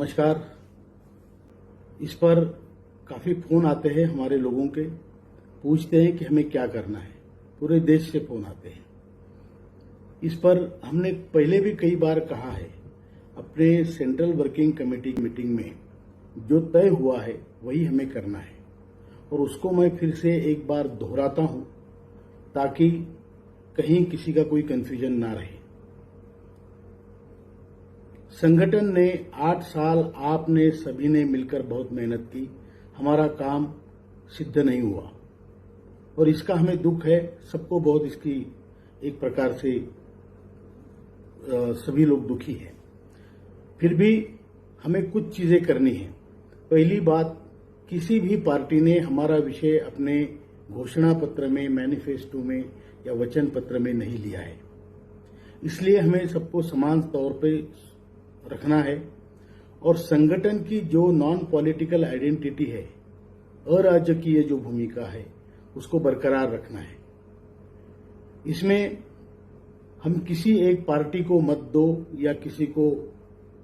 नमस्कार। इस पर काफ़ी फ़ोन आते हैं हमारे लोगों के, पूछते हैं कि हमें क्या करना है। पूरे देश से फ़ोन आते हैं। इस पर हमने पहले भी कई बार कहा है, अपने सेंट्रल वर्किंग कमेटी की मीटिंग में जो तय हुआ है वही हमें करना है, और उसको मैं फिर से एक बार दोहराता हूं ताकि कहीं किसी का कोई कन्फ्यूजन ना रहे। संगठन ने 8 साल आपने सभी ने मिलकर बहुत मेहनत की, हमारा काम सिद्ध नहीं हुआ और इसका हमें दुख है। सबको बहुत इसकी एक प्रकार से सभी लोग दुखी हैं। फिर भी हमें कुछ चीजें करनी है। पहली बात, किसी भी पार्टी ने हमारा विषय अपने घोषणा पत्र में, मैनिफेस्टो में या वचन पत्र में नहीं लिया है। इसलिए हमें सबको समान तौर पे रखना है और संगठन की जो नॉन पॉलिटिकल आइडेंटिटी है, अराजकीय जो भूमिका है, उसको बरकरार रखना है। इसमें हम किसी एक पार्टी को मत दो या किसी को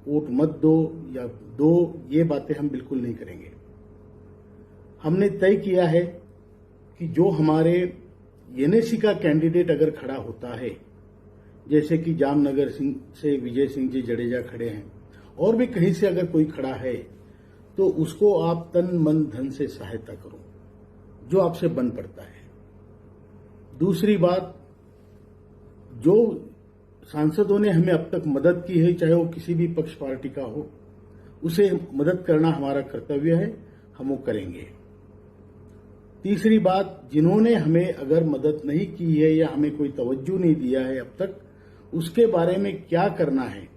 वोट मत दो या दो, ये बातें हम बिल्कुल नहीं करेंगे। हमने तय किया है कि जो हमारे एनएसी का कैंडिडेट अगर खड़ा होता है, जैसे कि जामनगर से विजय सिंह जी जडेजा खड़े हैं, और भी कहीं से अगर कोई खड़ा है, तो उसको आप तन मन धन से सहायता करो जो आपसे बन पड़ता है। दूसरी बात, जो सांसदों ने हमें अब तक मदद की है, चाहे वो किसी भी पक्ष पार्टी का हो, उसे मदद करना हमारा कर्तव्य है, हम वो करेंगे। तीसरी बात, जिन्होंने हमें अगर मदद नहीं की है या हमें कोई तवज्जो नहीं दिया है अब तक, उसके बारे में क्या करना है,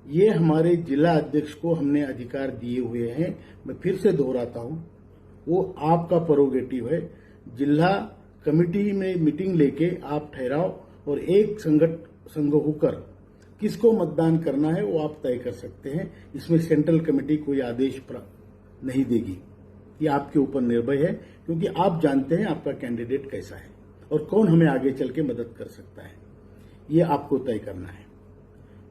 ये हमारे जिला अध्यक्ष को हमने अधिकार दिए हुए हैं। मैं फिर से दोहराता हूं, वो आपका प्रोगेटिव है। जिला कमेटी में मीटिंग लेके आप ठहराओ और एक संघ होकर किसको मतदान करना है वो आप तय कर सकते हैं। इसमें सेंट्रल कमेटी कोई आदेश नहीं देगी, ये आपके ऊपर निर्भर है, क्योंकि आप जानते हैं आपका कैंडिडेट कैसा है और कौन हमें आगे चल के मदद कर सकता है, ये आपको तय करना है।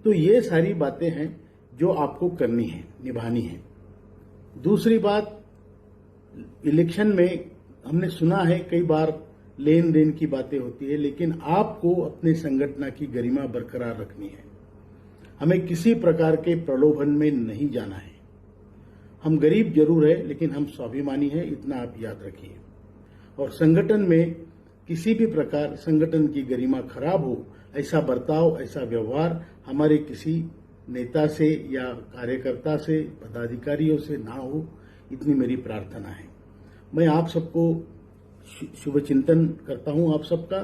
तो ये सारी बातें हैं जो आपको करनी है, निभानी है। दूसरी बात, इलेक्शन में हमने सुना है कई बार लेन देन की बातें होती है, लेकिन आपको अपने संगठन की गरिमा बरकरार रखनी है। हमें किसी प्रकार के प्रलोभन में नहीं जाना है। हम गरीब जरूर है, लेकिन हम स्वाभिमानी हैं, इतना आप याद रखिए। और संगठन में किसी भी प्रकार संगठन की गरिमा खराब हो, ऐसा बर्ताव, ऐसा व्यवहार हमारे किसी नेता से या कार्यकर्ता से, पदाधिकारियों से ना हो, इतनी मेरी प्रार्थना है। मैं आप सबको शुभ चिंतन करता हूं, आप सबका।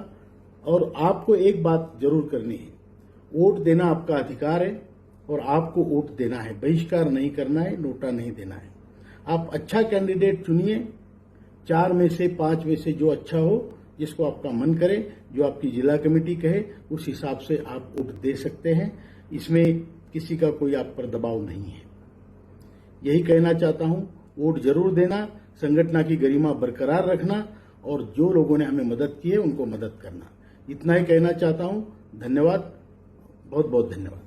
और आपको एक बात जरूर करनी है, वोट देना आपका अधिकार है और आपको वोट देना है, बहिष्कार नहीं करना है, नोटा नहीं देना है। आप अच्छा कैंडिडेट चुनिए, 4 में से 5 में से जो अच्छा हो, जिसको आपका मन करे, जो आपकी जिला कमेटी कहे, उस हिसाब से आप वोट दे सकते हैं। इसमें किसी का कोई आप पर दबाव नहीं है। यही कहना चाहता हूं, वोट जरूर देना, संगठन की गरिमा बरकरार रखना और जो लोगों ने हमें मदद की है उनको मदद करना, इतना ही कहना चाहता हूं। धन्यवाद, बहुत बहुत धन्यवाद।